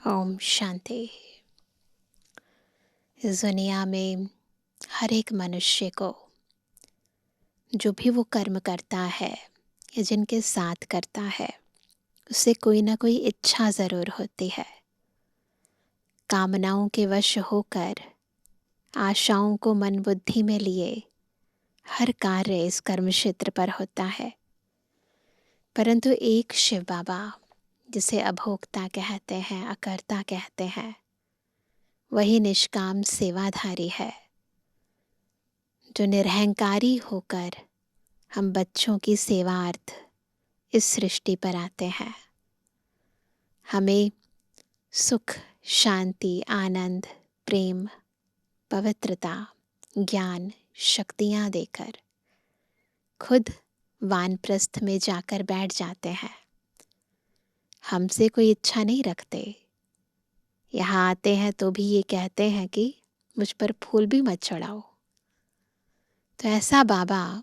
ओम शांति। इस दुनिया में हर एक मनुष्य को जो भी वो कर्म करता है या जिनके साथ करता है, उससे कोई ना कोई इच्छा ज़रूर होती है। कामनाओं के वश होकर, आशाओं को मन बुद्धि में लिए हर कार्य इस कर्म क्षेत्र पर होता है। परंतु एक शिव बाबा, जिसे अभोक्ता कहते हैं, अकर्ता कहते हैं, वही निष्काम सेवाधारी है, जो निरहंकारी होकर हम बच्चों की सेवार्थ इस सृष्टि पर आते हैं। हमें सुख, शांति, आनंद, प्रेम, पवित्रता, ज्ञान, शक्तियाँ देकर खुद वानप्रस्थ में जाकर बैठ जाते हैं। हमसे कोई इच्छा नहीं रखते। यहाँ आते हैं तो भी ये कहते हैं कि मुझ पर फूल भी मत चढ़ाओ। तो ऐसा बाबा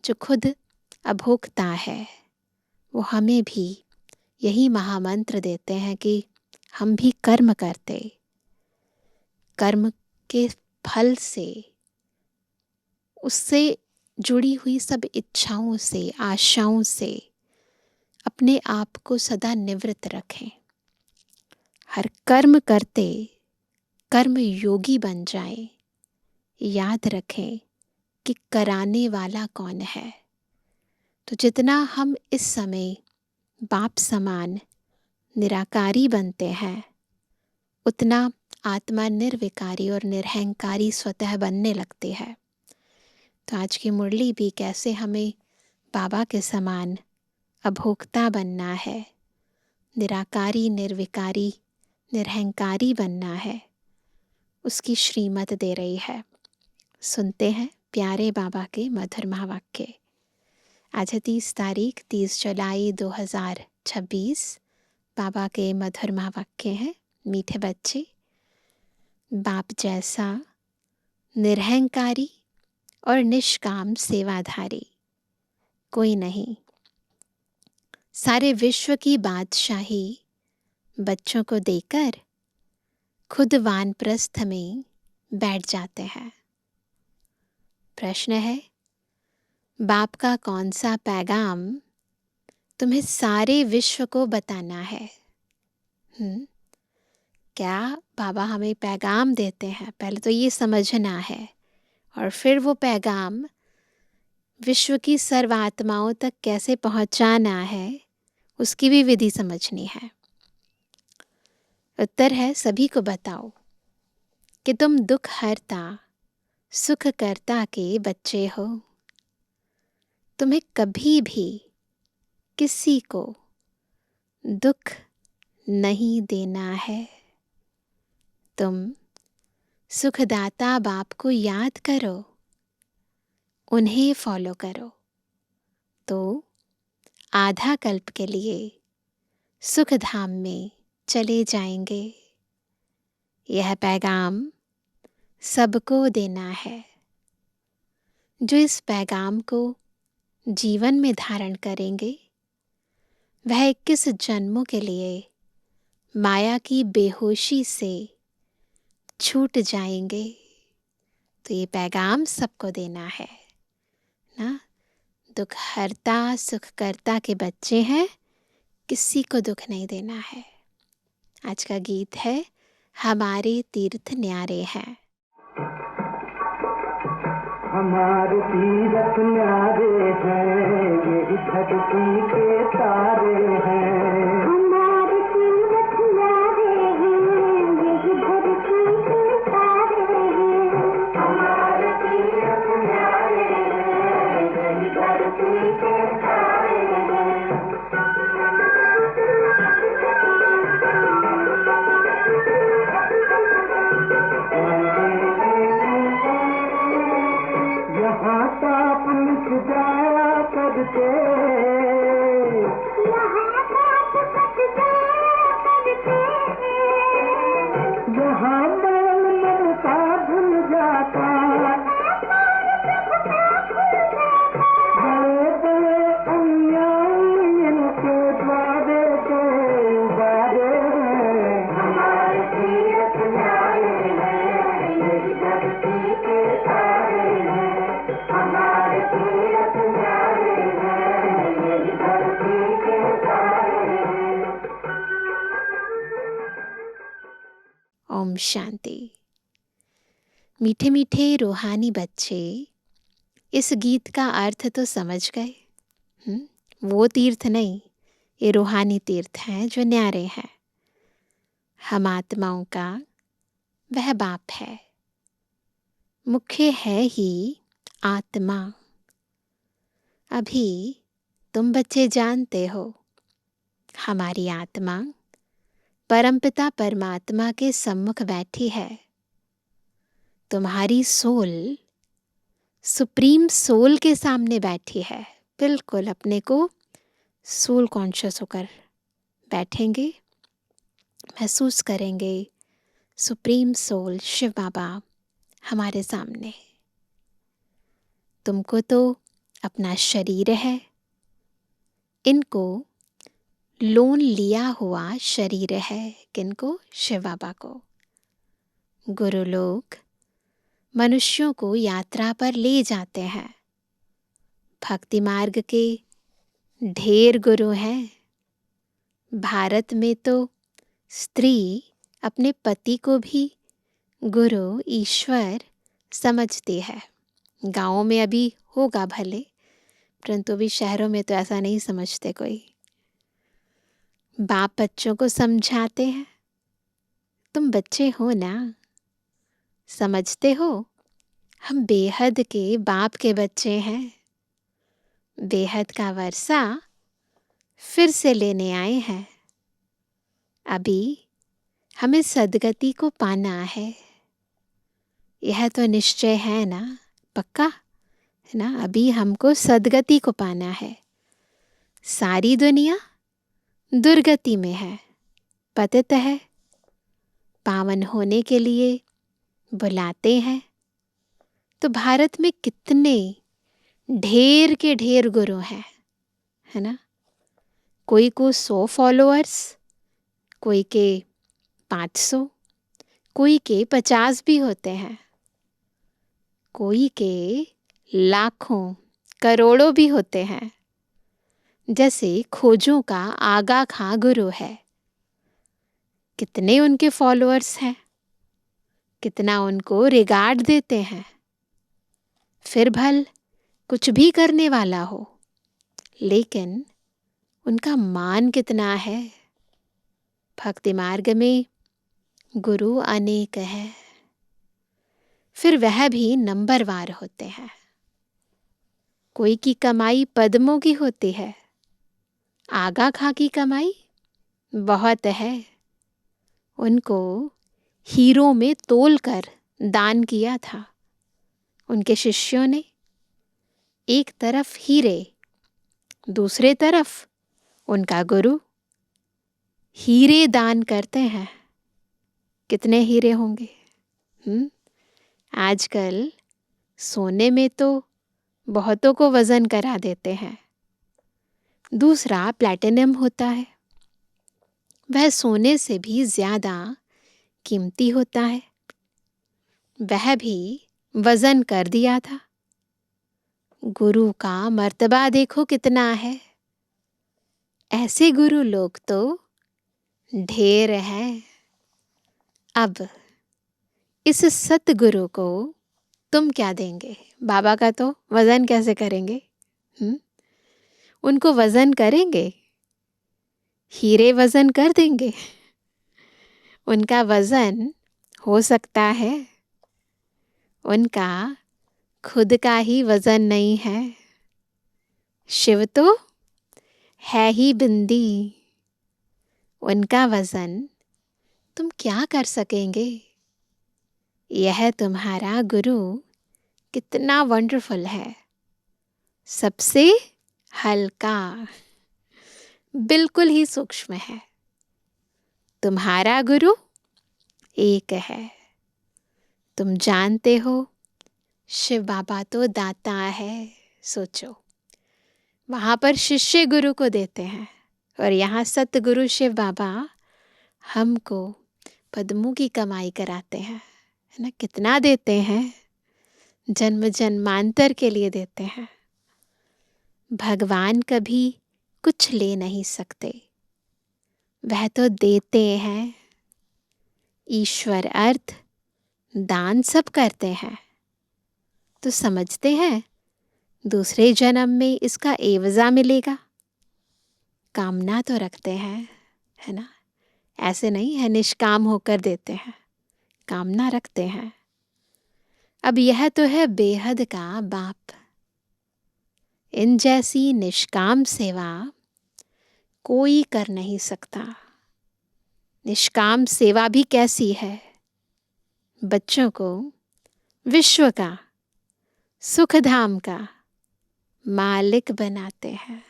जो खुद अभोक्ता है, वो हमें भी यही महामंत्र देते हैं कि हम भी कर्म करते, कर्म के फल से, उससे जुड़ी हुई सब इच्छाओं से, आशाओं से अपने आप को सदा निवृत्त रखें। हर कर्म करते कर्म योगी बन जाएं। याद रखें कि कराने वाला कौन है। तो जितना हम इस समय बाप समान निराकारी बनते हैं, उतना आत्मा निर्विकारी और निरहंकारी स्वतः बनने लगती है। तो आज की मुरली भी कैसे हमें बाबा के समान अभोक्ता बनना है, निराकारी, निर्विकारी, निरहंकारी बनना है, उसकी श्रीमत दे रही है। सुनते हैं प्यारे बाबा के मधुर महावाक्य। आज है 30 तारीख, 30 जुलाई 2026। बाबा के मधुर महावाक्य हैं। मीठे बच्चे, बाप जैसा निरहंकारी और निष्काम सेवाधारी कोई नहीं। सारे विश्व की बादशाही बच्चों को देकर खुद वानप्रस्थ में बैठ जाते हैं। प्रश्न है, बाप का कौन सा पैगाम तुम्हें सारे विश्व को बताना है? क्या बाबा हमें पैगाम देते हैं? पहले तो ये समझना है, और फिर वो पैगाम विश्व की सर्व आत्माओं तक कैसे पहुंचाना है, उसकी भी विधि समझनी है। उत्तर है, सभी को बताओ कि तुम दुख हरता, सुख करता के बच्चे हो। तुम्हें कभी भी किसी को दुख नहीं देना है। तुम सुखदाता बाप को याद करो, उन्हें फॉलो करो, तो आधा कल्प के लिए सुख धाम में चले जाएंगे। यह पैगाम सबको देना है। जो इस पैगाम को जीवन में धारण करेंगे, वह 21 जन्मों के लिए माया की बेहोशी से छूट जाएंगे। तो ये पैगाम सबको देना है ना। दुख हरता सुख करता के बच्चे हैं, किसी को दुख नहीं देना है। आज का गीत है, हमारे तीर्थ न्यारे हैं। हमारे तीर्थ न्यारे हैं, ये धरती के तारे हैं। हमारे तीर्थ न्यारे हैं, ये धरती के तारे हैं। हमारे तीर्थ न्यारे हैं, ये धरती के तारे हैं। यहाँ पाप मिट जाया करते, यहाँ पाप कट ओम शांति। मीठे मीठे रूहानी बच्चे, इस गीत का अर्थ तो समझ गए। वो तीर्थ नहीं, ये रूहानी तीर्थ हैं जो न्यारे हैं। हम आत्माओं का वह बाप है, मुख्य है ही आत्मा। अभी तुम बच्चे जानते हो, हमारी आत्मा परमपिता परमात्मा के सम्मुख बैठी है। तुम्हारी सोल सुप्रीम सोल के सामने बैठी है। बिल्कुल अपने को सोल कॉन्शियस होकर बैठेंगे, महसूस करेंगे सुप्रीम सोल शिव बाबा हमारे सामने। तुमको तो अपना शरीर है, इनको लोन लिया हुआ शरीर है। किनको? शिव बाबा को। गुरु लोग मनुष्यों को यात्रा पर ले जाते हैं। भक्ति मार्ग के ढेर गुरु हैं। भारत में तो स्त्री अपने पति को भी गुरु ईश्वर समझती है। गाँवों में अभी होगा भले, परंतु अभी शहरों में तो ऐसा नहीं समझते कोई। बाप बच्चों को समझाते हैं, तुम बच्चे हो ना, समझते हो हम बेहद के बाप के बच्चे हैं। बेहद का वर्षा फिर से लेने आए हैं। अभी हमें सदगति को पाना है, यह तो निश्चय है ना, पक्का है ना। अभी हमको सदगति को पाना है। सारी दुनिया दुर्गति में है, पतित है। पावन होने के लिए बुलाते हैं। तो भारत में कितने ढेर के ढेर गुरु हैं, है ना। कोई को 100 फॉलोअर्स, कोई के 500, कोई के 50 भी होते हैं, कोई के लाखों करोड़ों भी होते हैं। जैसे खोजों का आगा खां गुरु है, कितने उनके फॉलोअर्स हैं, कितना उनको रिगार्ड देते हैं। फिर भल कुछ भी करने वाला हो, लेकिन उनका मान कितना है। भक्ति मार्ग में गुरु अनेक है, फिर वह भी नंबरवार होते हैं। कोई की कमाई पद्मों की होती है, आगा खां की कमाई बहुत है। उनको हीरो में तोलकर दान किया था उनके शिष्यों ने। एक तरफ हीरे, दूसरे तरफ उनका गुरु। हीरे दान करते हैं, कितने हीरे होंगे। आजकल सोने में तो बहुतों को वजन करा देते हैं। दूसरा प्लैटिनम होता है, वह सोने से भी ज्यादा कीमती होता है। वह भी वजन कर दिया था। गुरु का मर्तबा देखो कितना है। ऐसे गुरु लोग तो ढेर हैं। अब इस सतगुरु को तुम क्या देंगे? बाबा का तो वजन कैसे करेंगे? उनको वजन करेंगे? हीरे वजन कर देंगे? उनका वजन हो सकता है, उनका खुद का ही वजन नहीं है। शिव तो है ही बिंदी, उनका वजन तुम क्या कर सकेंगे? यह तुम्हारा गुरु कितना वंडरफुल है, सबसे हल्का, बिल्कुल ही सूक्ष्म है। तुम्हारा गुरु एक है। तुम जानते हो शिव बाबा तो दाता है। सोचो, वहाँ पर शिष्य गुरु को देते हैं और यहाँ सतगुरु शिव बाबा हमको पद्मों की कमाई कराते हैं, है ना। कितना देते हैं, जन्म जन्मांतर के लिए देते हैं। भगवान कभी कुछ ले नहीं सकते, वह तो देते हैं। ईश्वर अर्थ दान सब करते हैं, तो समझते हैं दूसरे जन्म में इसका एवज़ा मिलेगा। कामना तो रखते हैं, है ना? ऐसे नहीं है निष्काम होकर देते हैं, कामना रखते हैं। अब यह तो है बेहद का बाप। इन जैसी निष्काम सेवा कोई कर नहीं सकता। निष्काम सेवा भी कैसी है? बच्चों को विश्व का, सुखधाम का मालिक बनाते हैं।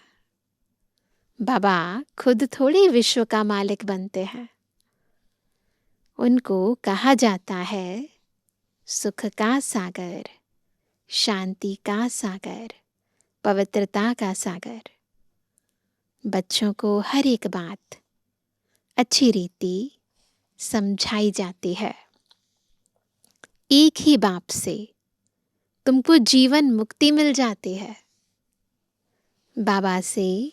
बाबा खुद थोड़ी विश्व का मालिक बनते हैं। उनको कहा जाता है सुख का सागर, शांति का सागर, पवित्रता का सागर। बच्चों को हर एक बात अच्छी रीति समझाई जाती है। एक ही बाप से तुमको जीवन मुक्ति मिल जाती है। बाबा से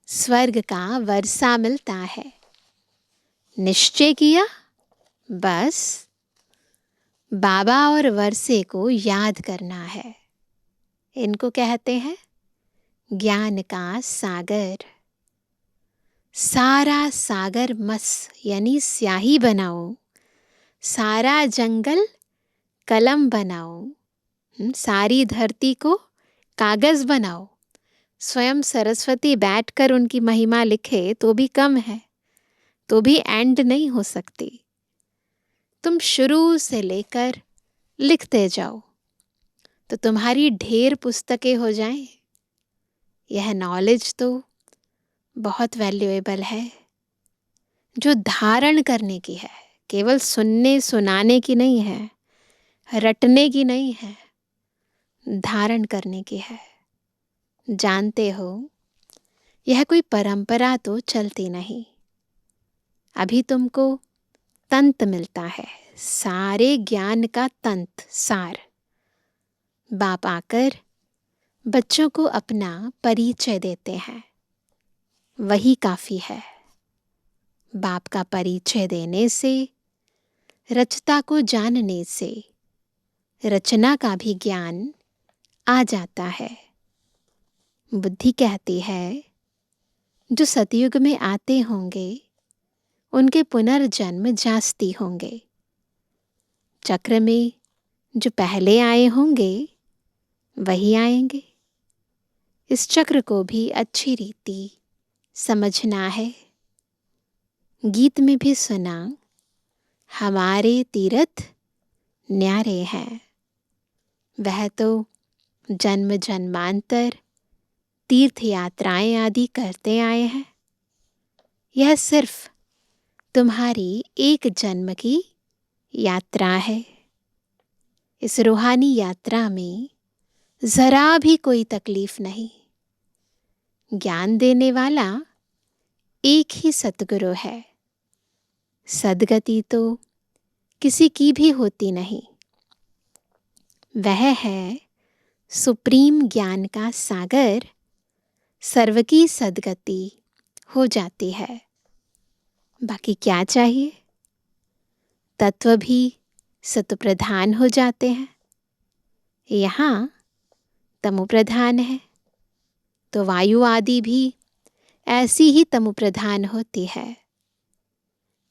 स्वर्ग का वर्षा मिलता है। निश्चय किया, बस बाबा और वर्षे को याद करना है। इनको कहते हैं ज्ञान का सागर। सारा सागर मस यानी स्याही बनाओ, सारा जंगल कलम बनाओ, सारी धरती को कागज बनाओ। स्वयं सरस्वती बैठकर उनकी महिमा लिखे तो भी कम है, तो भी एंड नहीं हो सकती। तुम शुरू से लेकर लिखते जाओ तो तुम्हारी ढेर पुस्तकें हो जाएं। यह नॉलेज तो बहुत वैल्यूएबल है, जो धारण करने की है, केवल सुनने सुनाने की नहीं है, रटने की नहीं है, धारण करने की है। जानते हो यह कोई परंपरा तो चलती नहीं। अभी तुमको तंत मिलता है, सारे ज्ञान का तंत, सार। बाप आकर बच्चों को अपना परिचय देते हैं, वही काफी है। बाप का परिचय देने से, रचता को जानने से रचना का भी ज्ञान आ जाता है। बुद्धि कहती है जो सतयुग में आते होंगे उनके पुनर्जन्म जास्ती होंगे। चक्र में जो पहले आए होंगे वही आएंगे। इस चक्र को भी अच्छी रीति समझना है। गीत में भी सुना, हमारे तीर्थ न्यारे हैं। वह तो जन्म जन्मांतर तीर्थ यात्राएं आदि करते आए हैं। यह सिर्फ तुम्हारी एक जन्म की यात्रा है। इस रूहानी यात्रा में जरा भी कोई तकलीफ नहीं। ज्ञान देने वाला एक ही सतगुरु है। सदगति तो किसी की भी होती नहीं। वह है सुप्रीम ज्ञान का सागर। सर्व की सदगति हो जाती है। बाकी क्या चाहिए? तत्व भी सत्प्रधान हो जाते हैं। यहाँ तमोप्रधान है तो वायु आदि भी ऐसी ही तमोप्रधान होती है।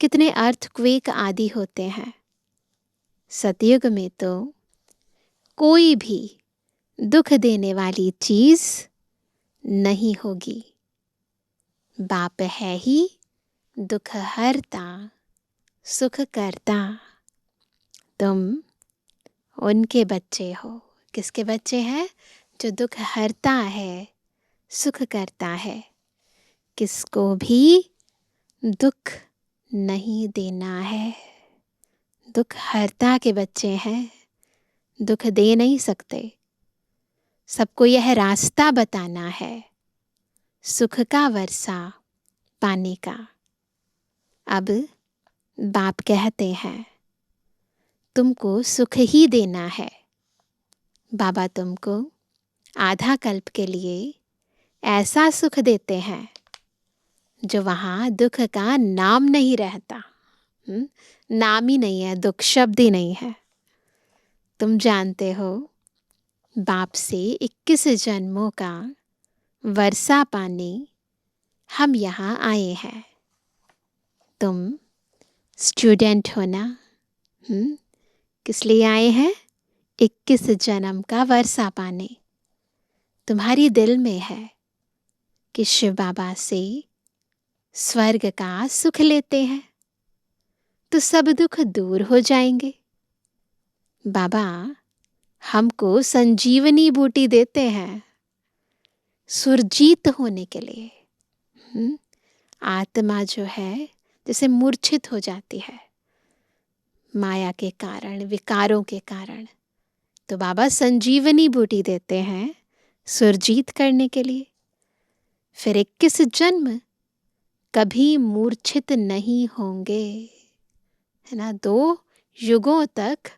कितने अर्थक्वेक आदि होते हैं। सतयुग में तो कोई भी दुख देने वाली चीज नहीं होगी। बाप है ही दुख हरता, सुख करता। तुम उनके बच्चे हो। किसके बच्चे हैं? जो दुख हरता है, सुख करता है। किसको भी दुख नहीं देना है। दुख हरता के बच्चे हैं, दुख दे नहीं सकते। सबको यह रास्ता बताना है सुख का वर्षा पाने का। अब बाप कहते हैं तुमको सुख ही देना है। बाबा तुमको आधा कल्प के लिए ऐसा सुख देते हैं जो वहाँ दुख का नाम नहीं रहता। नाम ही नहीं है, दुख शब्द ही नहीं है। तुम जानते हो, बाप से 21 जन्मों का वर्षा पाने हम यहाँ आए हैं। तुम स्टूडेंट हो ना? किस लिए आए हैं? 21 जन्म का वर्षा पाने। तुम्हारी दिल में है कि शिव बाबा से स्वर्ग का सुख लेते हैं तो सब दुख दूर हो जाएंगे। बाबा हमको संजीवनी बूटी देते हैं सुरजीत होने के लिए। आत्मा जो है जैसे मूर्छित हो जाती है माया के कारण, विकारों के कारण, तो बाबा संजीवनी बूटी देते हैं सुरजीत करने के लिए। फिर 21 जन्म कभी मूर्छित नहीं होंगे, है ना। 2 युगों तक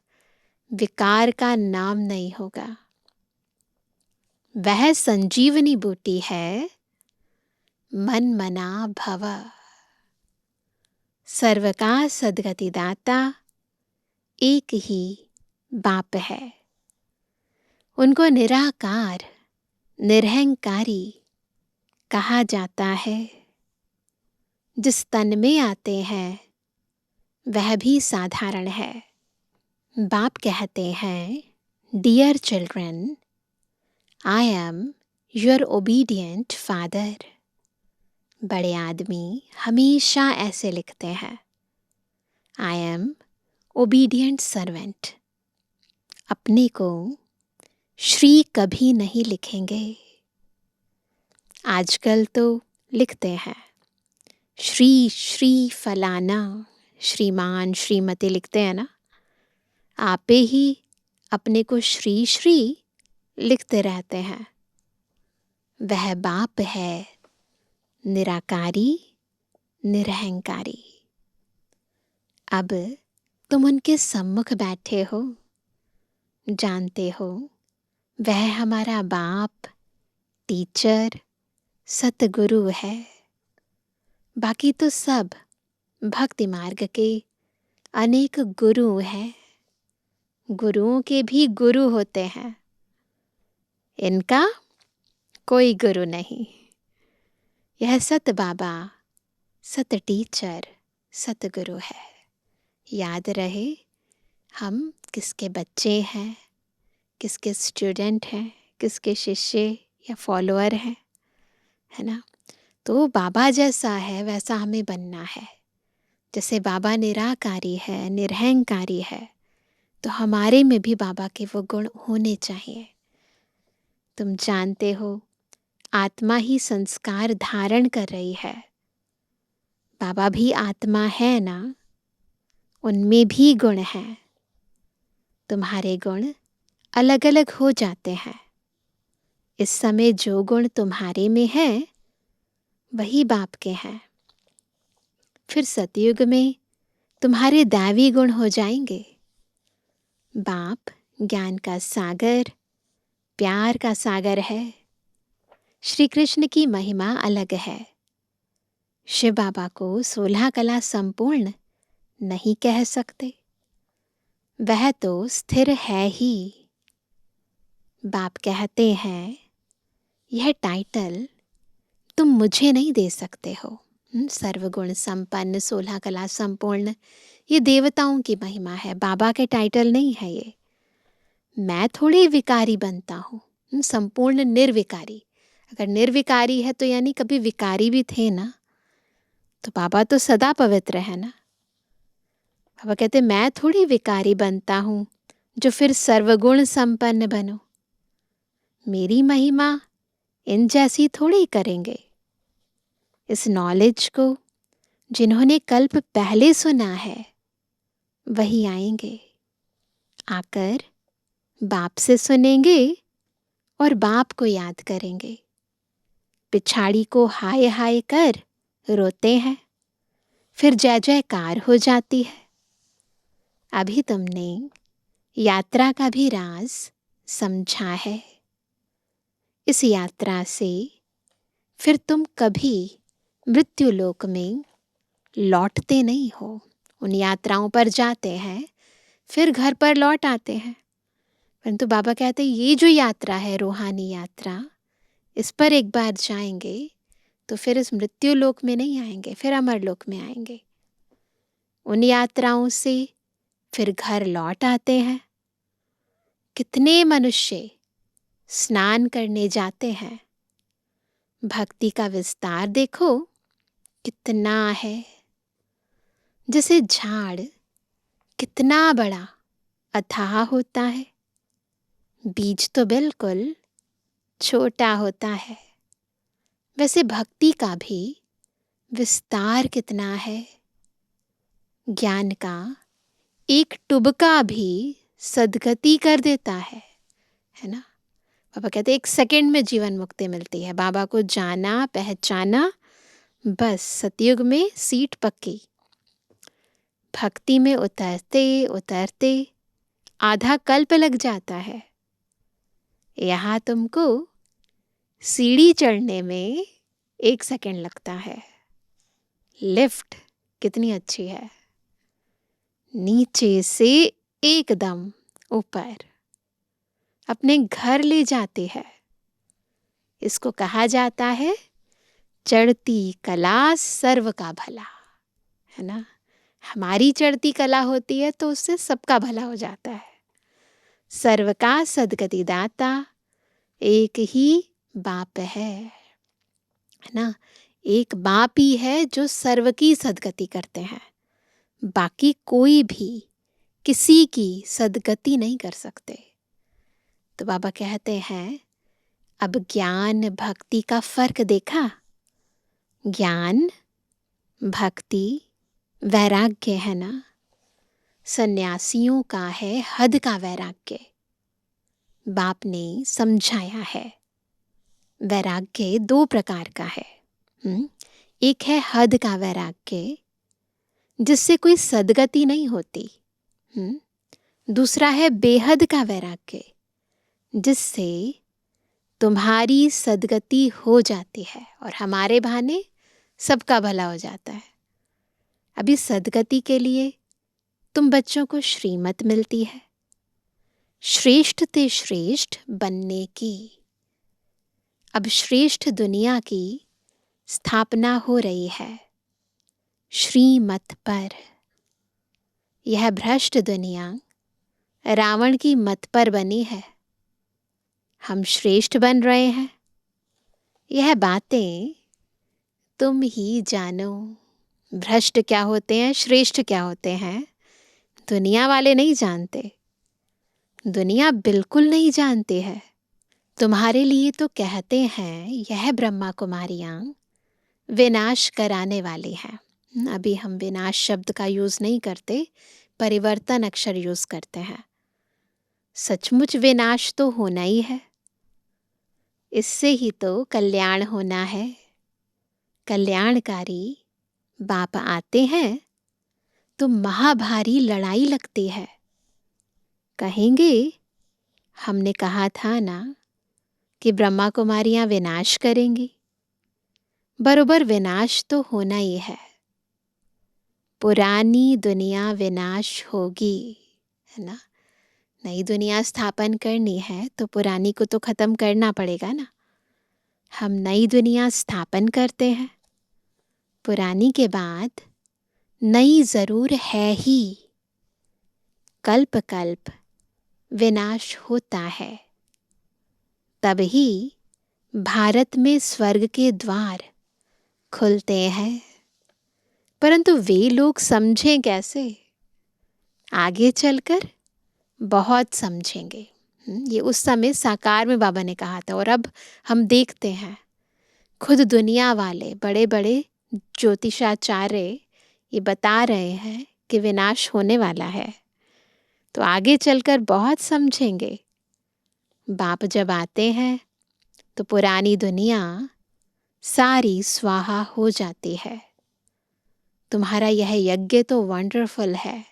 विकार का नाम नहीं होगा। वह संजीवनी बूटी है मन मना भव। सर्व का सद्गति दाता एक ही बाप है। उनको निराकार, निरहंकारी कहा जाता है। जिस तन में आते हैं वह भी साधारण है। बाप कहते हैं, dear children, I am your obedient father. बड़े आदमी हमेशा ऐसे लिखते हैं, आई एम ओबीडियंट सर्वेंट। अपने को श्री कभी नहीं लिखेंगे। आजकल तो लिखते हैं श्री श्री फलाना, श्रीमान श्रीमती लिखते हैं ना। आपे ही अपने को श्री श्री लिखते रहते हैं। वह बाप है निराकारी, निरहंकारी। अब तुम उनके सम्मुख बैठे हो, जानते हो वह हमारा बाप, टीचर, सतगुरु है। बाकी तो सब भक्ति मार्ग के अनेक गुरु हैं। गुरुओं के भी गुरु होते हैं, इनका कोई गुरु नहीं। यह सत बाबा, सत टीचर, सतगुरु है। याद रहे हम किसके बच्चे हैं, किसके स्टूडेंट हैं, किसके शिष्य या फॉलोअर हैं, है ना। तो बाबा जैसा है वैसा हमें बनना है। जैसे बाबा निराकारी है, निरहंकारी है, तो हमारे में भी बाबा के वो गुण होने चाहिए। तुम जानते हो आत्मा ही संस्कार धारण कर रही है। बाबा भी आत्मा है ना, उनमें भी गुण हैं। तुम्हारे गुण अलग अलग हो जाते हैं। इस समय जो गुण तुम्हारे में है वही बाप के हैं। फिर सतयुग में तुम्हारे दैवी गुण हो जाएंगे। बाप ज्ञान का सागर, प्यार का सागर है। श्री कृष्ण की महिमा अलग है। शिव बाबा को 16 कला संपूर्ण नहीं कह सकते, वह तो स्थिर है ही। बाप कहते हैं, यह टाइटल तुम मुझे नहीं दे सकते हो। सर्वगुण संपन्न, 16 कला संपूर्ण, ये देवताओं की महिमा है, बाबा के टाइटल नहीं है ये। मैं थोड़ी विकारी बनता हूँ, संपूर्ण निर्विकारी। अगर निर्विकारी है तो यानी कभी विकारी भी थे ना, तो बाबा तो सदा पवित्र है ना। बाबा कहते मैं थोड़ी विकारी बनता हूँ जो फिर सर्वगुण संपन्न बनो। मेरी महिमा इन जैसी थोड़ी करेंगे। इस नॉलेज को जिन्होंने कल्प पहले सुना है वही आएंगे, आकर बाप से सुनेंगे और बाप को याद करेंगे। पिछाड़ी को हाय हाय कर रोते हैं, फिर जय जयकार हो जाती है। अभी तुमने यात्रा का भी राज समझा है। इस यात्रा से फिर तुम कभी मृत्यु लोक में लौटते नहीं हो, उन यात्राओं पर जाते हैं, फिर घर पर लौट आते हैं। परंतु बाबा कहते हैं ये जो यात्रा है, रूहानी यात्रा, इस पर एक बार जाएंगे तो फिर इस मृत्यु लोक में नहीं आएंगे, फिर अमर लोक में आएंगे। उन यात्राओं से फिर घर लौट आते हैं। कितने मनुष्य स्नान करने जाते हैं, भक्ति का विस्तार देखो कितना है। जैसे झाड़ कितना बड़ा अथाह होता है, बीज तो बिल्कुल छोटा होता है, वैसे भक्ति का भी विस्तार कितना है। ज्ञान का एक टुबका भी सदगति कर देता है ना। बाबा कहते 1 सेकंड में जीवन मुक्ति मिलती है। बाबा को जाना, पहचाना, बस सतयुग में सीट पक्की। भक्ति में उतरते उतरते आधा कल्प लग जाता है। यहाँ तुमको सीढ़ी चढ़ने में 1 सेकंड लगता है। लिफ्ट कितनी अच्छी है, नीचे से एकदम ऊपर अपने घर ले जाती है। इसको कहा जाता है चढ़ती कला सर्व का भला, है ना। हमारी चढ़ती कला होती है तो उससे सबका भला हो जाता है। सर्व का सदगति दाता एक ही बाप है ना। एक बाप ही है जो सर्व की सदगति करते हैं, बाकी कोई भी किसी की सदगति नहीं कर सकते। तो बाबा कहते हैं अब ज्ञान भक्ति का फर्क देखा। ज्ञान, भक्ति, वैराग्य है ना, सन्यासियों का है हद का वैराग्य। बाप ने समझाया है वैराग्य 2 प्रकार का है। एक है हद का वैराग्य, जिससे कोई सदगति नहीं होती। दूसरा है बेहद का वैराग्य, जिससे तुम्हारी सदगति हो जाती है और हमारे बहाने सबका भला हो जाता है। अभी सदगति के लिए तुम बच्चों को श्रीमत मिलती है, श्रेष्ठ ते श्रेष्ठ बनने की। अब श्रेष्ठ दुनिया की स्थापना हो रही है श्रीमत पर। यह भ्रष्ट दुनिया रावण की मत पर बनी है। हम श्रेष्ठ बन रहे हैं, यह बातें तुम ही जानो। भ्रष्ट क्या होते हैं, श्रेष्ठ क्या होते हैं, दुनिया वाले नहीं जानते। दुनिया बिल्कुल नहीं जानती है। तुम्हारे लिए तो कहते हैं यह ब्रह्मा कुमारियां विनाश कराने वाली हैं। अभी हम विनाश शब्द का यूज नहीं करते, परिवर्तन अक्षर यूज करते हैं। सचमुच विनाश तो होना ही है, इससे ही तो कल्याण होना है। कल्याणकारी बाप आते हैं तो महाभारी लड़ाई लगती है। कहेंगे हमने कहा था ना कि ब्रह्मा कुमारियां विनाश करेंगी, बरोबर विनाश तो होना ही है। पुरानी दुनिया विनाश होगी, है ना। नई दुनिया स्थापन करनी है तो पुरानी को तो खत्म करना पड़ेगा ना। हम नई दुनिया स्थापन करते हैं, पुरानी के बाद नई जरूर है ही। कल्प कल्प विनाश होता है, तब ही भारत में स्वर्ग के द्वार खुलते हैं। परंतु वे लोग समझें कैसे? आगे चलकर बहुत समझेंगे। ये उस समय साकार में बाबा ने कहा था, और अब हम देखते हैं खुद दुनिया वाले बड़े बड़े ज्योतिषाचार्य ये बता रहे हैं कि विनाश होने वाला है। तो आगे चलकर बहुत समझेंगे। बाप जब आते हैं तो पुरानी दुनिया सारी स्वाहा हो जाती है। तुम्हारा यह यज्ञ तो वंडरफुल है,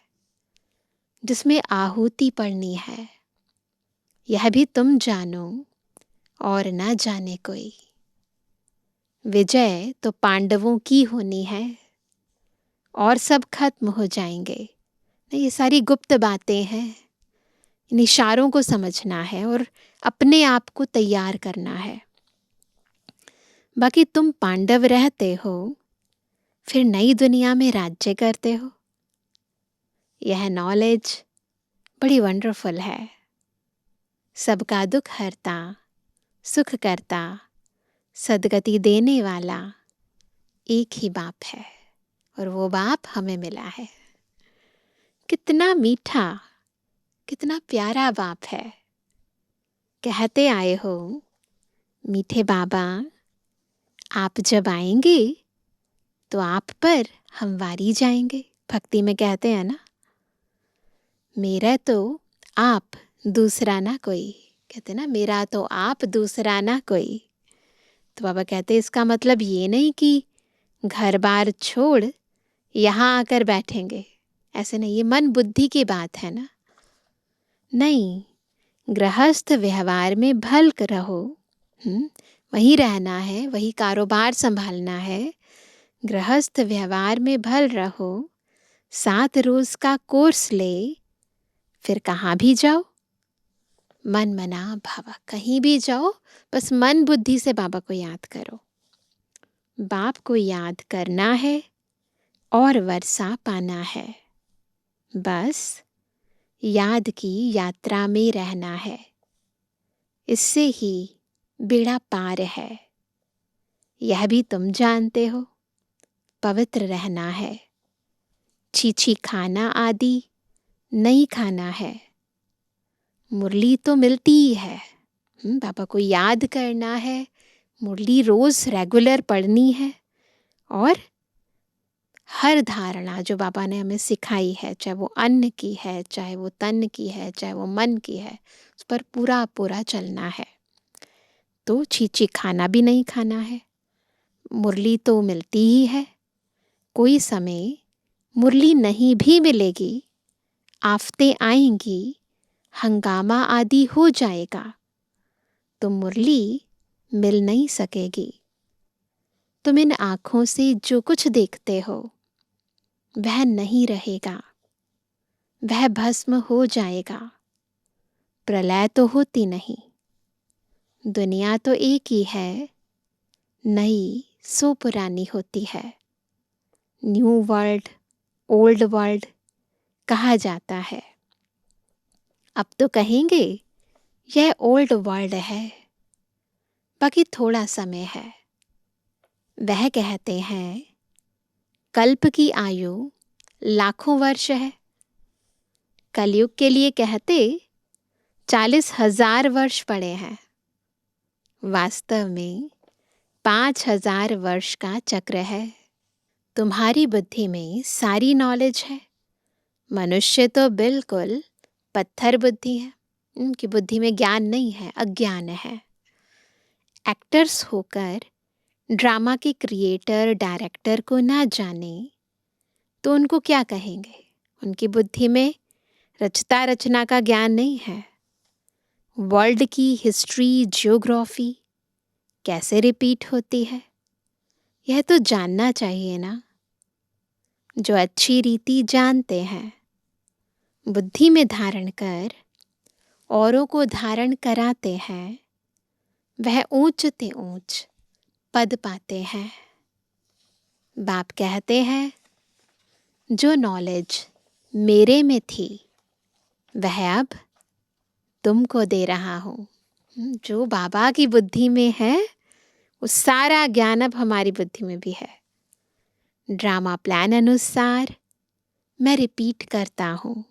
जिसमें आहुति पड़नी है, यह भी तुम जानो और ना जाने कोई। विजय तो पांडवों की होनी है और सब खत्म हो जाएंगे। नहीं, ये सारी गुप्त बातें हैं। इन इशारों को समझना है और अपने आप को तैयार करना है। बाकी तुम पांडव रहते हो, फिर नई दुनिया में राज्य करते हो। यह नॉलेज बड़ी वंडरफुल है। सबका दुख हरता, सुख करता, सदगति देने वाला एक ही बाप है, और वो बाप हमें मिला है। कितना मीठा, कितना प्यारा बाप है। कहते आए हो, मीठे बाबा, आप जब आएंगे तो आप पर हम वारी जाएंगे। भक्ति में कहते हैं ना, मेरा तो आप दूसरा ना कोई। कहते ना, मेरा तो आप दूसरा ना कोई। तो बाबा कहते इसका मतलब ये नहीं कि घर बार छोड़ यहाँ आकर बैठेंगे, ऐसे नहीं। ये मन बुद्धि की बात है ना। नहीं, गृहस्थ व्यवहार में भल्क रहो। वहीं रहना है, वही कारोबार संभालना है। गृहस्थ व्यवहार में भल रहो, 7 रोज का कोर्स ले, फिर कहाँ भी जाओ, मन मना भावा, कहीं भी जाओ, बस मन बुद्धि से बाबा को याद करो। बाप को याद करना है और वर्षा पाना है। बस याद की यात्रा में रहना है, इससे ही बेड़ा पार है। यह भी तुम जानते हो, पवित्र रहना है। छीछी खाना आदि नहीं खाना है। मुरली तो मिलती ही है, बाबा को याद करना है। मुरली रोज रेगुलर पढ़नी है, और हर धारणा जो बाबा ने हमें सिखाई है, चाहे वो अन्न की है, चाहे वो तन की है, चाहे वो मन की है, उस पर पूरा पूरा चलना है। तो छीछी खाना भी नहीं खाना है। मुरली तो मिलती ही है। कोई समय मुरली नहीं भी मिलेगी, आफतें आएंगी, हंगामा आदि हो जाएगा, तो मुरली मिल नहीं सकेगी। तुम इन आँखों से जो कुछ देखते हो वह नहीं रहेगा, वह भस्म हो जाएगा। प्रलय तो होती नहीं। दुनिया तो एक ही है, नई सो पुरानी होती है। न्यू वर्ल्ड, ओल्ड वर्ल्ड कहा जाता है। अब तो कहेंगे यह ओल्ड वर्ल्ड है, बाकी थोड़ा समय है। वह कहते हैं कल्प की आयु लाखों वर्ष है। कलयुग के लिए कहते 40,000 वर्ष पड़े हैं। वास्तव में 5,000 वर्ष का चक्र है। तुम्हारी बुद्धि में सारी नॉलेज है। मनुष्य तो बिल्कुल पत्थर बुद्धि है, उनकी बुद्धि में ज्ञान नहीं है, अज्ञान है। एक्टर्स होकर ड्रामा के क्रिएटर डायरेक्टर को ना जाने तो उनको क्या कहेंगे? उनकी बुद्धि में रचता रचना का ज्ञान नहीं है। वर्ल्ड की हिस्ट्री, जियोग्राफी कैसे रिपीट होती है, यह तो जानना चाहिए ना। जो अच्छी रीति जानते हैं, बुद्धि में धारण कर औरों को धारण कराते हैं, वह ऊंच ते ऊंच पद पाते हैं। बाप कहते हैं जो नॉलेज मेरे में थी वह अब तुमको दे रहा हूँ। जो बाबा की बुद्धि में है वो सारा ज्ञान अब हमारी बुद्धि में भी है। ड्रामा प्लान अनुसार मैं रिपीट करता हूँ।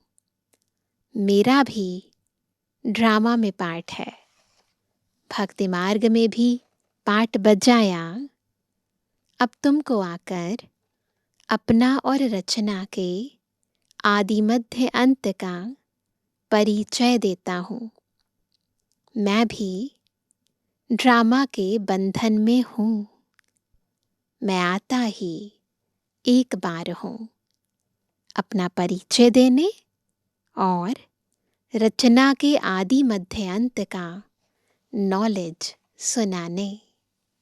मेरा भी ड्रामा में पार्ट है। भक्ति मार्ग में भी पार्ट बजाया। अब तुमको आकर अपना और रचना के आदि मध्य अंत का परिचय देता हूँ। मैं भी ड्रामा के बंधन में हूँ। मैं आता ही एक बार हूँ, अपना परिचय देने और रचना के आदि मध्य अंत का नॉलेज सुनाने।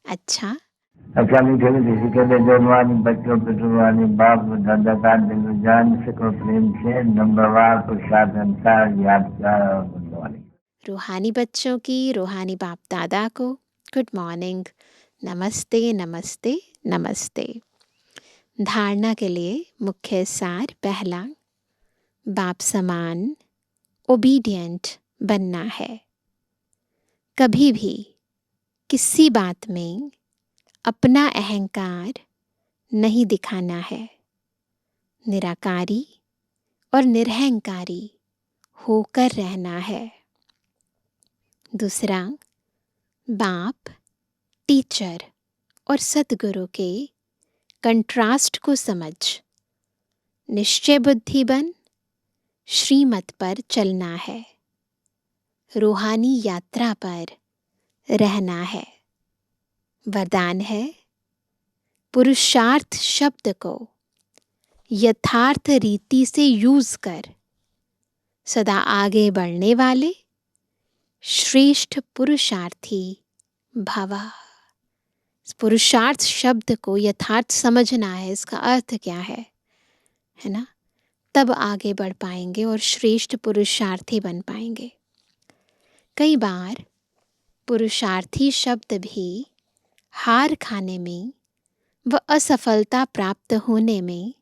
अच्छा। अच्छा मीठे मीठे सिक्के दे दो रूहानी बच्चों पे रूहानी बाप दादा का दिल जान सको प्रेम से नंबरवार पुरुषार्थ अनुसार याद कर वाली रूहानी बच्चों की रूहानी बाप दादा को गुड मॉर्निंग, नमस्ते नमस्ते नमस्ते। धारणा के लिए मुख्य सार पहला, बाप समान ओबीडियंट बनना है। कभी भी किसी बात में अपना अहंकार नहीं दिखाना है। निराकारी और निरहंकारी होकर रहना है। दूसरा, बाप, टीचर और सद्गुरु के कंट्रास्ट को समझ निश्चय बुद्धि बन श्रीमत पर चलना है। रूहानी यात्रा पर रहना है। वरदान है, पुरुषार्थ शब्द को यथार्थ रीति से यूज कर सदा आगे बढ़ने वाले श्रेष्ठ पुरुषार्थी भव। पुरुषार्थ शब्द को यथार्थ समझना है, इसका अर्थ क्या है ना? तब आगे बढ़ पाएंगे और श्रेष्ठ पुरुषार्थी बन पाएंगे। कई बार पुरुषार्थी शब्द भी हार खाने में व असफलता प्राप्त होने में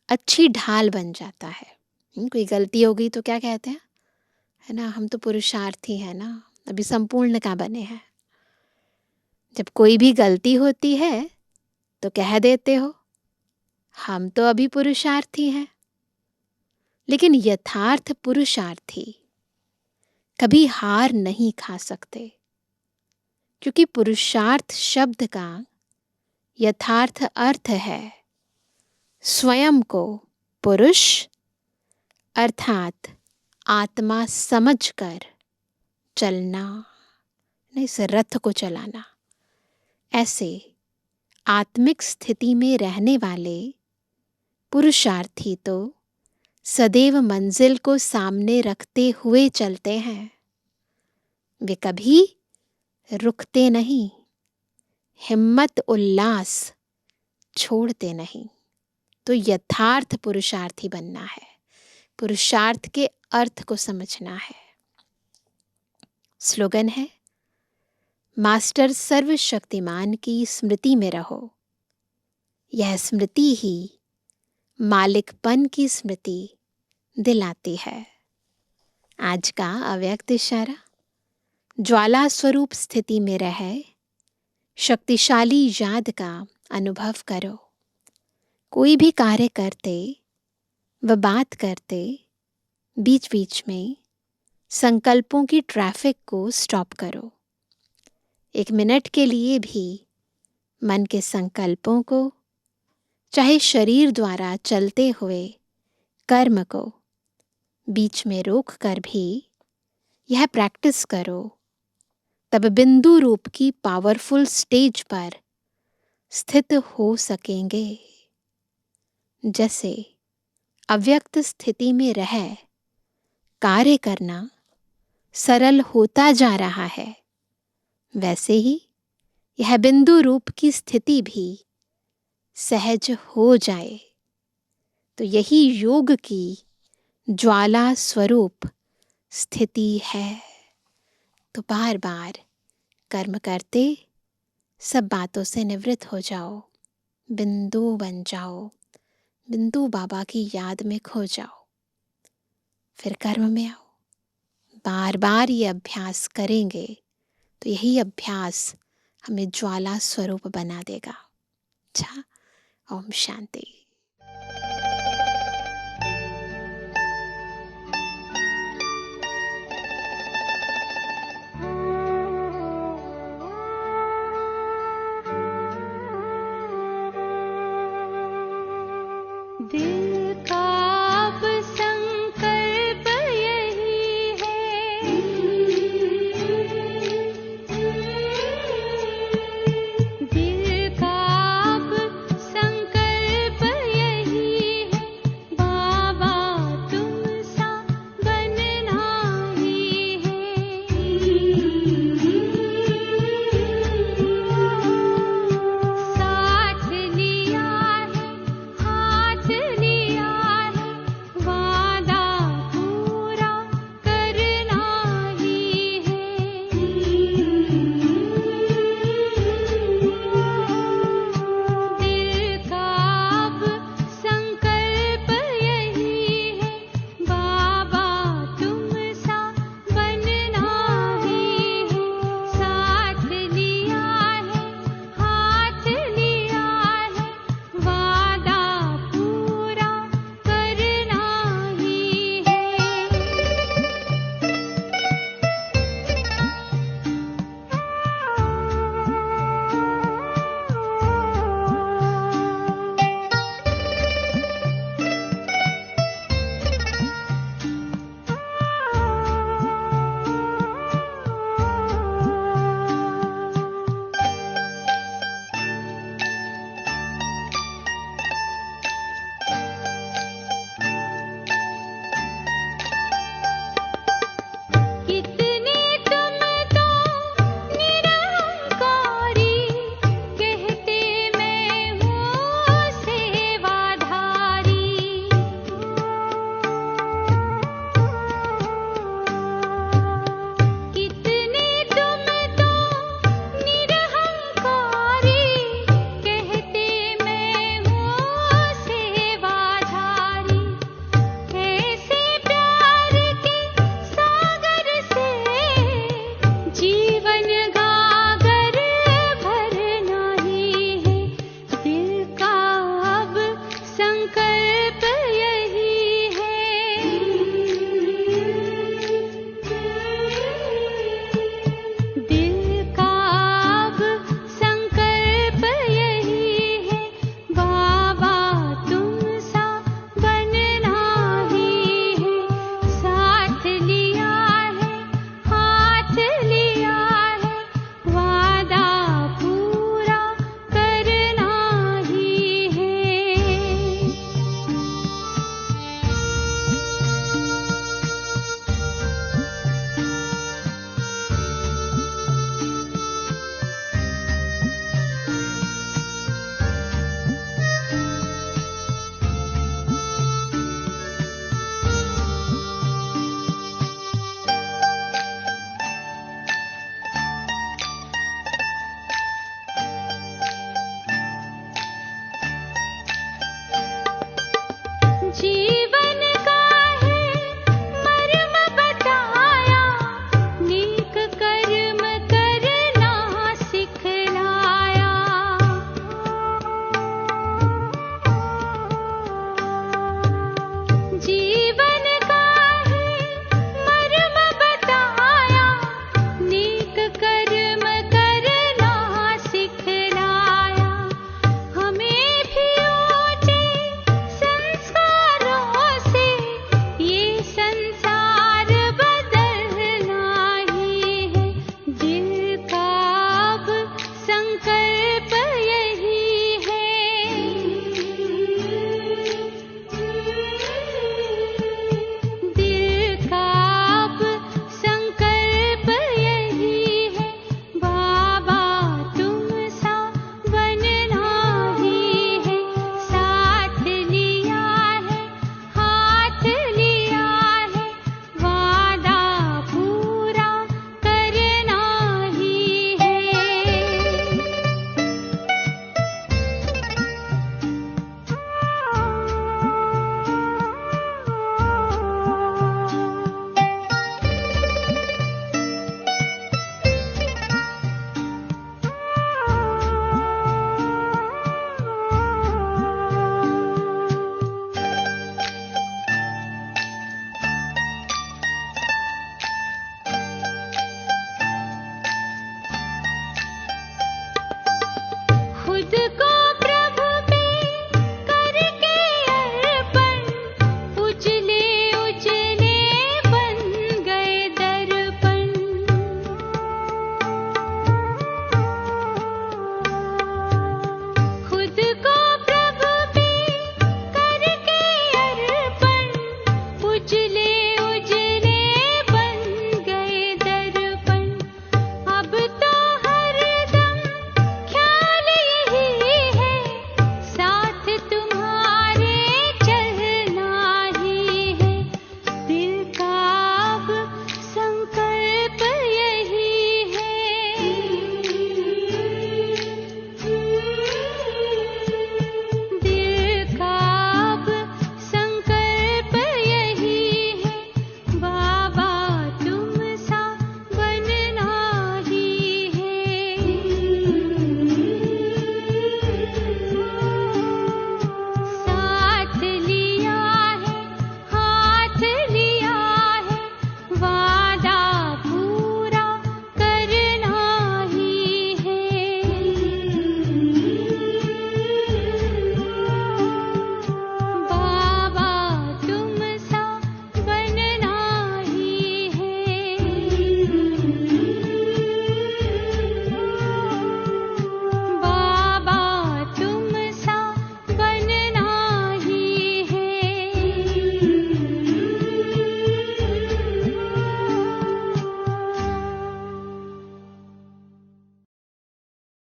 अच्छी ढाल बन जाता है। कोई गलती हो गई तो क्या कहते हैं, है ना, हम तो पुरुषार्थी हैं ना, अभी संपूर्ण का बने हैं। जब कोई भी गलती होती है तो कह देते हो हम तो अभी पुरुषार्थी हैं। लेकिन यथार्थ पुरुषार्थी कभी हार नहीं खा सकते, क्योंकि पुरुषार्थ शब्द का यथार्थ अर्थ है स्वयं को पुरुष अर्थात आत्मा समझकर चलना, इस रथ को चलाना। ऐसे आत्मिक स्थिति में रहने वाले पुरुषार्थी तो सदैव मंजिल को सामने रखते हुए चलते हैं। वे कभी रुकते नहीं, हिम्मत उल्लास छोड़ते नहीं। तो यथार्थ पुरुषार्थी बनना है, पुरुषार्थ के अर्थ को समझना है। स्लोगन है, मास्टर सर्वशक्तिमान की स्मृति में रहो। यह स्मृति ही मालिकपन की स्मृति दिलाती है। आज का अव्यक्त इशारा, ज्वाला स्वरूप स्थिति में रहे शक्तिशाली याद का अनुभव करो। कोई भी कार्य करते व बात करते बीच बीच में संकल्पों की ट्रैफिक को स्टॉप करो। 1 मिनट के लिए भी मन के संकल्पों को, चाहे शरीर द्वारा चलते हुए कर्म को, बीच में रोक कर भी यह प्रैक्टिस करो। तब बिंदु रूप की पावरफुल स्टेज पर स्थित हो सकेंगे। जैसे अव्यक्त स्थिति में रह कार्य करना सरल होता जा रहा है, वैसे ही यह बिंदु रूप की स्थिति भी सहज हो जाए। तो यही योग की ज्वाला स्वरूप स्थिति है। तो बार बार कर्म करते सब बातों से निवृत्त हो जाओ, बिंदु बन जाओ, बिंदु बाबा की याद में खो जाओ, फिर कर्म में आओ। बार बार ये अभ्यास करेंगे तो यही अभ्यास हमें ज्वाला स्वरूप बना देगा। अच्छा, ओम शांति।